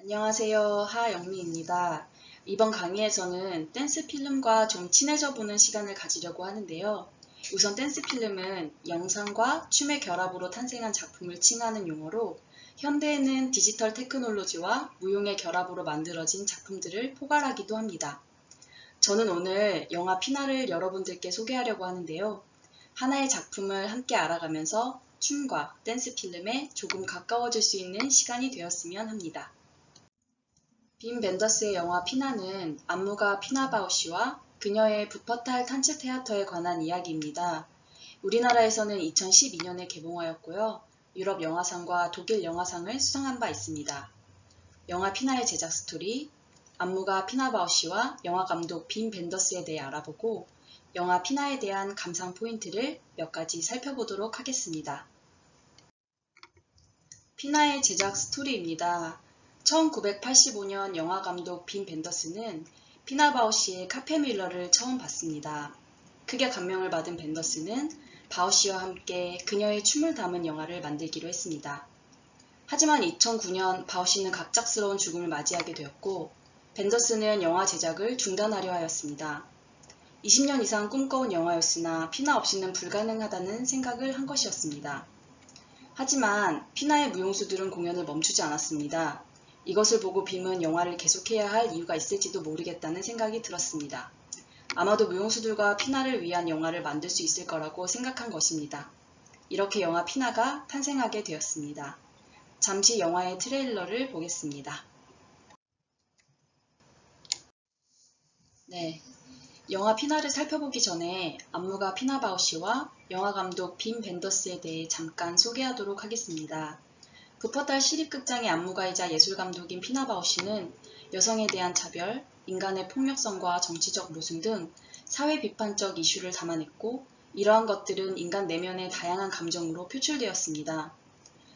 안녕하세요. 하영미입니다. 이번 강의에서는 댄스 필름과 좀 친해져 보는 시간을 가지려고 하는데요. 우선 댄스 필름은 영상과 춤의 결합으로 탄생한 작품을 칭하는 용어로 현대에는 디지털 테크놀로지와 무용의 결합으로 만들어진 작품들을 포괄하기도 합니다. 저는 오늘 영화 피나를 여러분들께 소개하려고 하는데요. 하나의 작품을 함께 알아가면서 춤과 댄스 필름에 조금 가까워질 수 있는 시간이 되었으면 합니다. 빔 벤더스의 영화 피나는 안무가 피나 바우시와 그녀의 부퍼탈 탄츠 테아터에 관한 이야기입니다. 우리나라에서는 2012년에 개봉하였고요. 유럽 영화상과 독일 영화상을 수상한 바 있습니다. 영화 피나의 제작 스토리, 안무가 피나 바우시와 영화 감독 빔 벤더스에 대해 알아보고 영화 피나에 대한 감상 포인트를 몇 가지 살펴보도록 하겠습니다. 피나의 제작 스토리입니다. 1985년 영화 감독 빔 벤더스는 피나 바우시의 카페 뮬러를 처음 봤습니다. 크게 감명을 받은 벤더스는 바우시와 함께 그녀의 춤을 담은 영화를 만들기로 했습니다. 하지만 2009년 바우시는 갑작스러운 죽음을 맞이하게 되었고 벤더스는 영화 제작을 중단하려 하였습니다. 20년 이상 꿈꿔온 영화였으나 피나 없이는 불가능하다는 생각을 한 것이었습니다. 하지만 피나의 무용수들은 공연을 멈추지 않았습니다. 이것을 보고 빔은 영화를 계속해야 할 이유가 있을지도 모르겠다는 생각이 들었습니다. 아마도 무용수들과 피나를 위한 영화를 만들 수 있을 거라고 생각한 것입니다. 이렇게 영화 피나가 탄생하게 되었습니다. 잠시 영화의 트레일러를 보겠습니다. 영화 피나를 살펴보기 전에 안무가 피나 바우시와 영화 감독 빔 벤더스에 대해 잠깐 소개하도록 하겠습니다. 부퍼탈 시립극장의 안무가이자 예술감독인 피나 바우시는 여성에 대한 차별, 인간의 폭력성과 정치적 모순 등 사회 비판적 이슈를 담아냈고 이러한 것들은 인간 내면의 다양한 감정으로 표출되었습니다.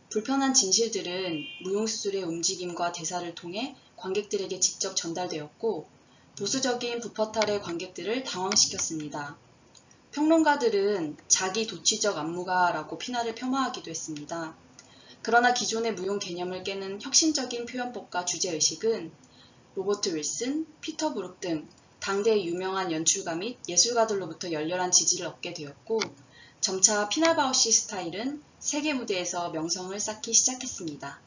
불편한 진실들은 무용수들의 움직임과 대사를 통해 관객들에게 직접 전달되었고 보수적인 부퍼탈의 관객들을 당황시켰습니다. 평론가들은 자기 도취적 안무가라고 피나를 폄하하기도 했습니다. 그러나 기존의 무용 개념을 깨는 혁신적인 표현법과 주제의식은 로버트 윌슨, 피터 브룩 등 당대의 유명한 연출가 및 예술가들로부터 열렬한 지지를 얻게 되었고 점차 피나 바우시 스타일은 세계 무대에서 명성을 쌓기 시작했습니다.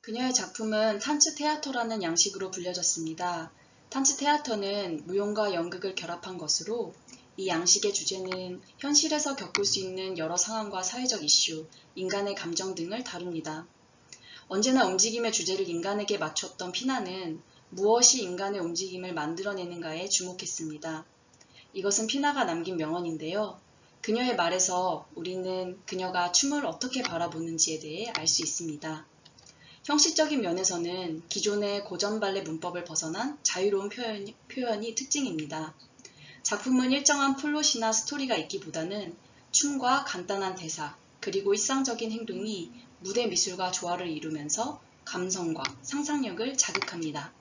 그녀의 작품은 탄츠 테아터라는 양식으로 불려졌습니다. 탄츠 테아터는 무용과 연극을 결합한 것으로 이 양식의 주제는 현실에서 겪을 수 있는 여러 상황과 사회적 이슈, 인간의 감정 등을 다룹니다. 언제나 움직임의 주제를 인간에게 맞췄던 피나는 무엇이 인간의 움직임을 만들어내는가에 주목했습니다. 이것은 피나가 남긴 명언인데요. 그녀의 말에서 우리는 그녀가 춤을 어떻게 바라보는지에 대해 알 수 있습니다. 형식적인 면에서는 기존의 고전 발레 문법을 벗어난 자유로운 표현이 특징입니다. 작품은 일정한 플롯이나 스토리가 있기보다는 춤과 간단한 대사, 그리고 일상적인 행동이 무대 미술과 조화를 이루면서 감성과 상상력을 자극합니다.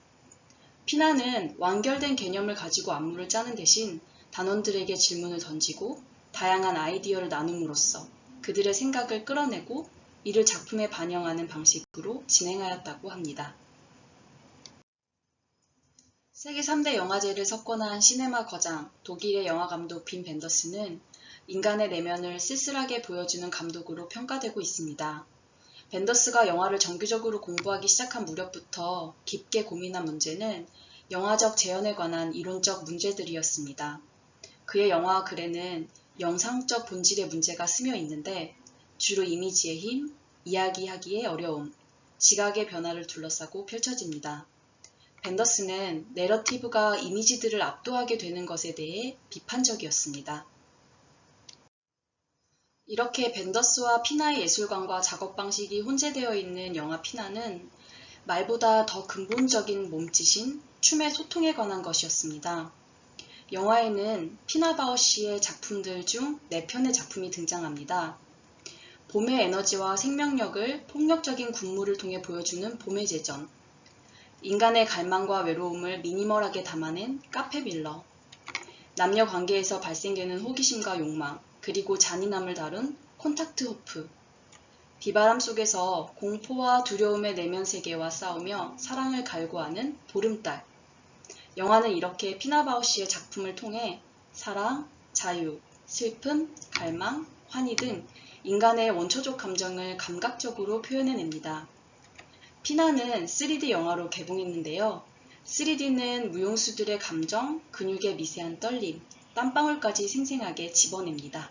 피나는 완결된 개념을 가지고 안무를 짜는 대신 단원들에게 질문을 던지고 다양한 아이디어를 나눔으로써 그들의 생각을 끌어내고 이를 작품에 반영하는 방식으로 진행하였다고 합니다. 세계 3대 영화제를 석권한 시네마 거장, 독일의 영화감독 빔 벤더스는 인간의 내면을 쓸쓸하게 보여주는 감독으로 평가되고 있습니다. 벤더스가 영화를 정규적으로 공부하기 시작한 무렵부터 깊게 고민한 문제는 영화적 재현에 관한 이론적 문제들이었습니다. 그의 영화와 글에는 영상적 본질의 문제가 스며 있는데 주로 이미지의 힘, 이야기하기의 어려움, 지각의 변화를 둘러싸고 펼쳐집니다. 벤더스는 내러티브가 이미지들을 압도하게 되는 것에 대해 비판적이었습니다. 이렇게 벤더스와 피나의 예술관과 작업 방식이 혼재되어 있는 영화 피나는 말보다 더 근본적인 몸짓인 춤의 소통에 관한 것이었습니다. 영화에는 피나 바우시의 작품들 중 4편의 작품이 등장합니다. 봄의 에너지와 생명력을 폭력적인 군무를 통해 보여주는 봄의 제전, 인간의 갈망과 외로움을 미니멀하게 담아낸 카페 밀러, 남녀 관계에서 발생되는 호기심과 욕망, 그리고 잔인함을 다룬 콘탁트 호프, 비바람 속에서 공포와 두려움의 내면 세계와 싸우며 사랑을 갈구하는 보름달. 영화는 이렇게 피나 바우시의 작품을 통해 사랑, 자유, 슬픔, 갈망, 환희 등 인간의 원초적 감정을 감각적으로 표현해냅니다. 피나는 3D 영화로 개봉했는데요. 3D는 무용수들의 감정, 근육의 미세한 떨림, 땀방울까지 생생하게 집어냅니다.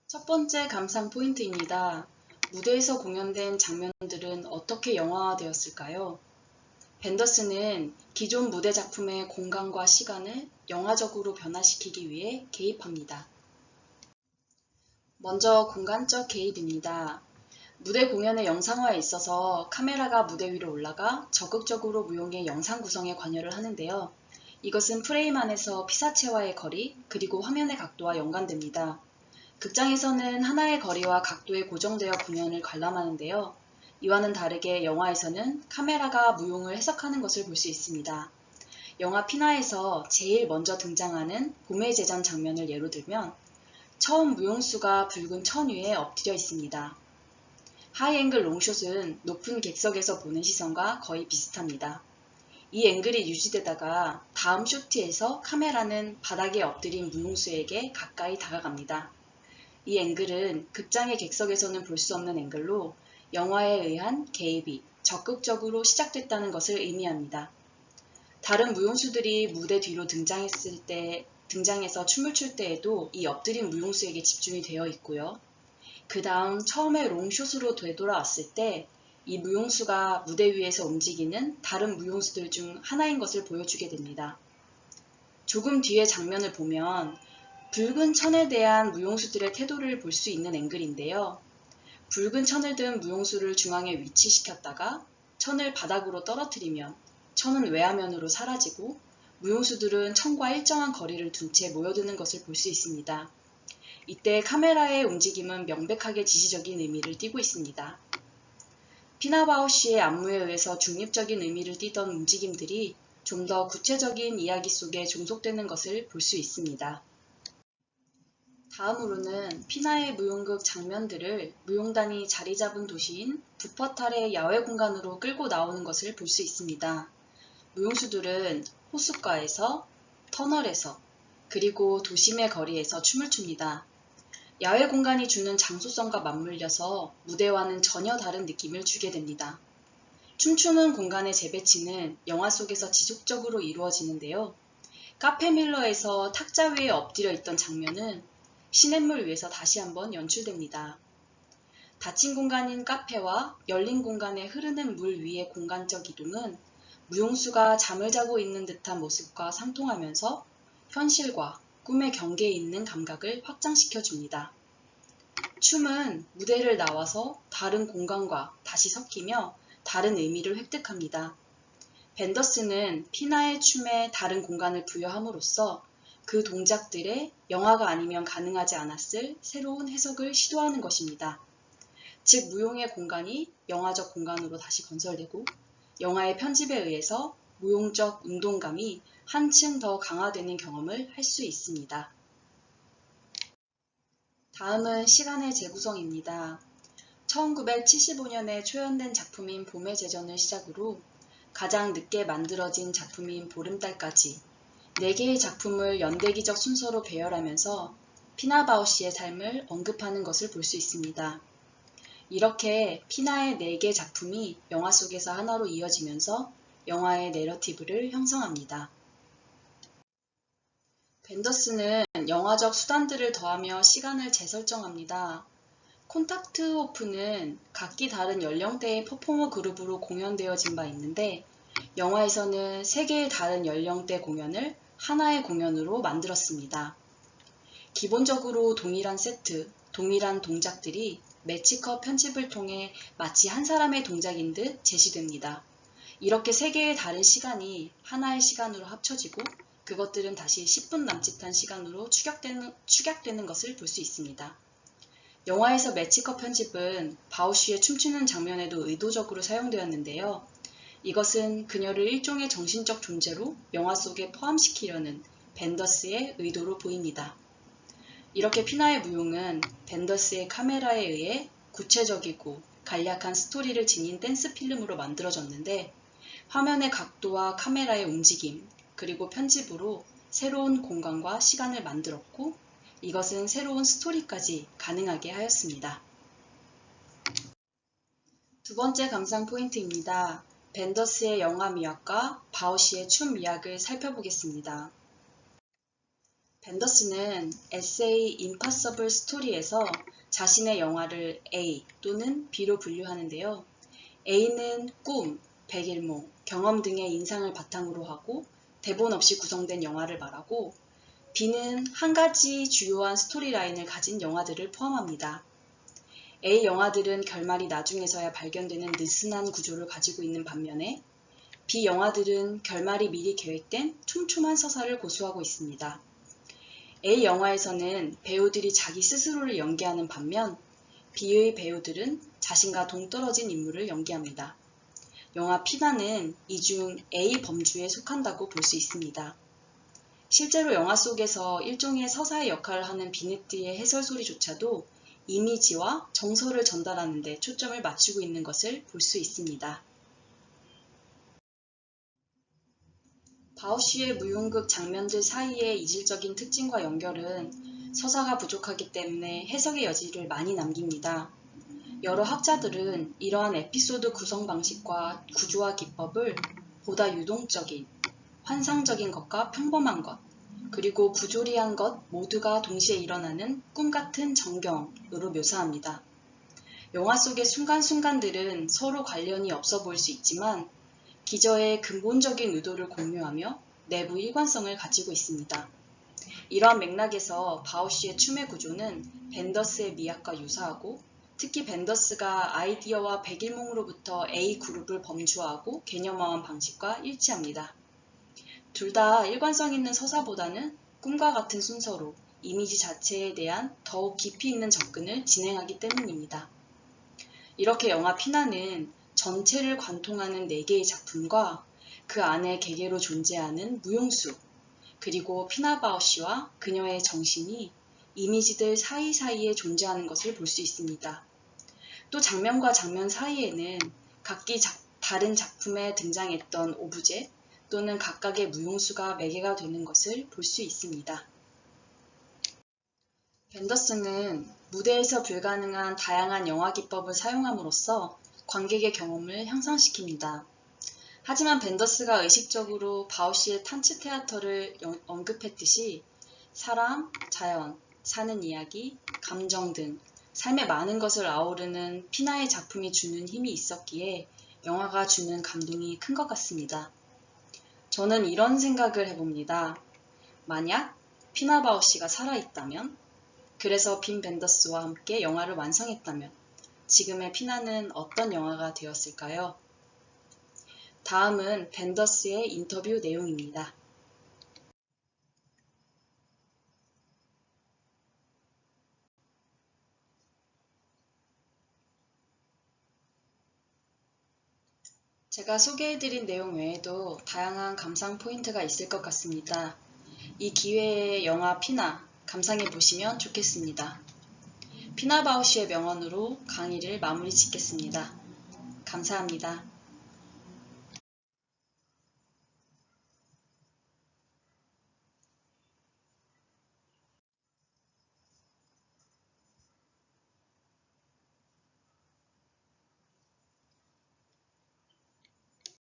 첫 번째 감상 포인트입니다. 무대에서 공연된 장면들은 어떻게 영화화되었을까요? 벤더스는 기존 무대 작품의 공간과 시간을 영화적으로 변화시키기 위해 개입합니다. 먼저 공간적 개입입니다. 무대 공연의 영상화에 있어서 카메라가 무대 위로 올라가 적극적으로 무용의 영상 구성에 관여를 하는데요. 이것은 프레임 안에서 피사체와의 거리, 그리고 화면의 각도와 연관됩니다. 극장에서는 하나의 거리와 각도에 고정되어 공연을 관람하는데요. 이와는 다르게 영화에서는 카메라가 무용을 해석하는 것을 볼 수 있습니다. 영화 피나에서 제일 먼저 등장하는 봄의 제전 장면을 예로 들면 처음 무용수가 붉은 천 위에 엎드려 있습니다. 하이앵글 롱숏은 높은 객석에서 보는 시선과 거의 비슷합니다. 이 앵글이 유지되다가 다음 쇼트에서 카메라는 바닥에 엎드린 무용수에게 가까이 다가갑니다. 이 앵글은 극장의 객석에서는 볼 수 없는 앵글로 영화에 의한 개입이 적극적으로 시작됐다는 것을 의미합니다. 다른 무용수들이 무대 뒤로 등장해서 춤을 출 때에도 이 엎드린 무용수에게 집중이 되어 있고요. 그 다음 처음에 롱숏으로 되돌아왔을 때 이 무용수가 무대 위에서 움직이는 다른 무용수들 중 하나인 것을 보여주게 됩니다. 조금 뒤의 장면을 보면 붉은 천에 대한 무용수들의 태도를 볼 수 있는 앵글인데요. 붉은 천을 든 무용수를 중앙에 위치시켰다가 천을 바닥으로 떨어뜨리면 천은 외화면으로 사라지고 무용수들은 천과 일정한 거리를 둔 채 모여드는 것을 볼 수 있습니다. 이때 카메라의 움직임은 명백하게 지시적인 의미를 띠고 있습니다. 피나 바우시의 안무에 의해서 중립적인 의미를 띠던 움직임들이 좀 더 구체적인 이야기 속에 종속되는 것을 볼 수 있습니다. 다음으로는 피나의 무용극 장면들을 무용단이 자리 잡은 도시인 부퍼탈의 야외 공간으로 끌고 나오는 것을 볼 수 있습니다. 무용수들은 호숫가에서, 터널에서, 그리고 도심의 거리에서 춤을 춥니다. 야외 공간이 주는 장소성과 맞물려서 무대와는 전혀 다른 느낌을 주게 됩니다. 춤추는 공간의 재배치는 영화 속에서 지속적으로 이루어지는데요. 카페 밀러에서 탁자 위에 엎드려 있던 장면은 시냇물 위에서 다시 한번 연출됩니다. 닫힌 공간인 카페와 열린 공간에 흐르는 물 위의 공간적 이동은 무용수가 잠을 자고 있는 듯한 모습과 상통하면서 현실과 꿈의 경계에 있는 감각을 확장시켜 줍니다. 춤은 무대를 나와서 다른 공간과 다시 섞이며 다른 의미를 획득합니다. 벤더스는 피나의 춤에 다른 공간을 부여함으로써 그 동작들에 영화가 아니면 가능하지 않았을 새로운 해석을 시도하는 것입니다. 즉 무용의 공간이 영화적 공간으로 다시 건설되고 영화의 편집에 의해서 무용적 운동감이 한층 더 강화되는 경험을 할 수 있습니다. 다음은 시간의 재구성입니다. 1975년에 초연된 작품인 봄의 제전을 시작으로 가장 늦게 만들어진 작품인 보름달까지 4개의 작품을 연대기적 순서로 배열하면서 피나 바우시의 삶을 언급하는 것을 볼 수 있습니다. 이렇게 피나의 4개 작품이 영화 속에서 하나로 이어지면서 영화의 내러티브를 형성합니다. 벤더스는 영화적 수단들을 더하며 시간을 재설정합니다. 콘탁트 오프는 각기 다른 연령대의 퍼포머 그룹으로 공연되어진 바 있는데 영화에서는 3개의 다른 연령대 공연을 하나의 공연으로 만들었습니다. 기본적으로 동일한 세트, 동일한 동작들이 매치컷 편집을 통해 마치 한 사람의 동작인 듯 제시됩니다. 이렇게 3개의 다른 시간이 하나의 시간으로 합쳐지고 그것들은 다시 10분 남짓한 시간으로 축약되는 것을 볼 수 있습니다. 영화에서 매치컷 편집은 바우쉬의 춤추는 장면에도 의도적으로 사용되었는데요. 이것은 그녀를 일종의 정신적 존재로 영화 속에 포함시키려는 벤더스의 의도로 보입니다. 이렇게 피나의 무용은 벤더스의 카메라에 의해 구체적이고 간략한 스토리를 지닌 댄스 필름으로 만들어졌는데, 화면의 각도와 카메라의 움직임, 그리고 편집으로 새로운 공간과 시간을 만들었고, 이것은 새로운 스토리까지 가능하게 하였습니다. 두 번째 감상 포인트입니다. 벤더스의 영화 미학과 바우시의 춤 미학을 살펴보겠습니다. 벤더스는 에세이 임파서블 스토리에서 자신의 영화를 A 또는 B로 분류하는데요. A는 꿈, 백일몽, 경험 등의 인상을 바탕으로 하고 대본 없이 구성된 영화를 말하고, B는 한 가지 주요한 스토리라인을 가진 영화들을 포함합니다. A 영화들은 결말이 나중에서야 발견되는 느슨한 구조를 가지고 있는 반면에, B 영화들은 결말이 미리 계획된 촘촘한 서사를 고수하고 있습니다. A 영화에서는 배우들이 자기 스스로를 연기하는 반면, B의 배우들은 자신과 동떨어진 인물을 연기합니다. 영화 피나는 이 중 A 범주에 속한다고 볼 수 있습니다. 실제로 영화 속에서 일종의 서사의 역할을 하는 비네트의 해설소리조차도 이미지와 정서를 전달하는 데 초점을 맞추고 있는 것을 볼 수 있습니다. 바우시의 무용극 장면들 사이의 이질적인 특징과 연결은 서사가 부족하기 때문에 해석의 여지를 많이 남깁니다. 여러 학자들은 이러한 에피소드 구성 방식과 구조화 기법을 보다 유동적인, 환상적인 것과 평범한 것, 그리고 부조리한 것 모두가 동시에 일어나는 꿈같은 전경으로 묘사합니다. 영화 속의 순간순간들은 서로 관련이 없어 보일 수 있지만, 기저의 근본적인 의도를 공유하며 내부 일관성을 가지고 있습니다. 이러한 맥락에서 바우시의 춤의 구조는 벤더스의 미학과 유사하고, 특히 벤더스가 아이디어와 백일몽으로부터 A 그룹을 범주화하고 개념화한 방식과 일치합니다. 둘 다 일관성 있는 서사보다는 꿈과 같은 순서로 이미지 자체에 대한 더욱 깊이 있는 접근을 진행하기 때문입니다. 이렇게 영화 피나는 전체를 관통하는 4개의 작품과 그 안에 개개로 존재하는 무용수, 그리고 피나 바우시와 그녀의 정신이 이미지들 사이사이에 존재하는 것을 볼 수 있습니다. 또 장면과 장면 사이에는 각기 다른 작품에 등장했던 오브제 또는 각각의 무용수가 매개가 되는 것을 볼 수 있습니다. 벤더스는 무대에서 불가능한 다양한 영화 기법을 사용함으로써 관객의 경험을 향상시킵니다. 하지만 벤더스가 의식적으로 바우시의 탄츠 테아터를 언급했듯이 사람, 자연, 사는 이야기, 감정 등 삶의 많은 것을 아우르는 피나의 작품이 주는 힘이 있었기에 영화가 주는 감동이 큰 것 같습니다. 저는 이런 생각을 해봅니다. 만약 피나 바우시가 살아있다면, 그래서 빈 벤더스와 함께 영화를 완성했다면 지금의 피나는 어떤 영화가 되었을까요? 다음은 벤더스의 인터뷰 내용입니다. 제가 소개해드린 내용 외에도 다양한 감상 포인트가 있을 것 같습니다. 이 기회에 영화 피나 감상해보시면 좋겠습니다. 피나 바우시의 명언으로 강의를 마무리 짓겠습니다. 감사합니다.